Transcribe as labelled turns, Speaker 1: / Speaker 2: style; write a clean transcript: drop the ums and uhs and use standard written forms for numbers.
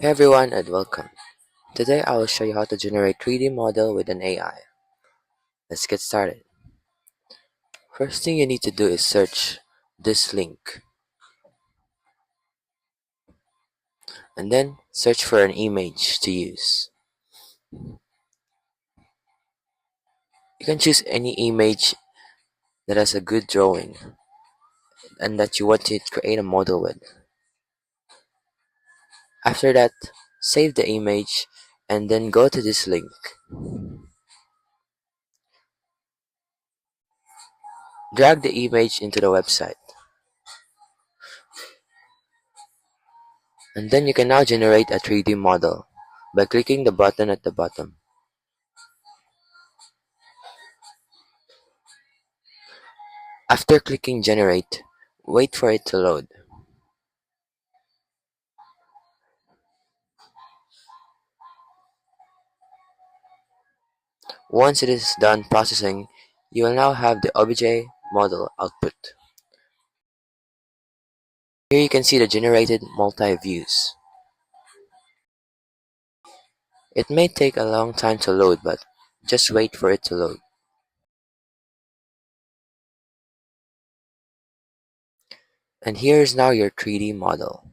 Speaker 1: Hey everyone and welcome. Today I will show you how to generate 3D model with an AI. Let's get started. First thing you need to do is search this link and then search for an image to use. You can choose any image that has a good drawing and that you want to create a model with. After that, save the image and then go to this link. Drag the image into the website. And then you can now generate a 3D model by clicking the button at the bottom. After clicking generate, wait for it to load. Once it is done processing, you will now have the obj model output. Here you can see the generated multi-views. It may take a long time to load, but just wait for it to load. And here is now your 3D model.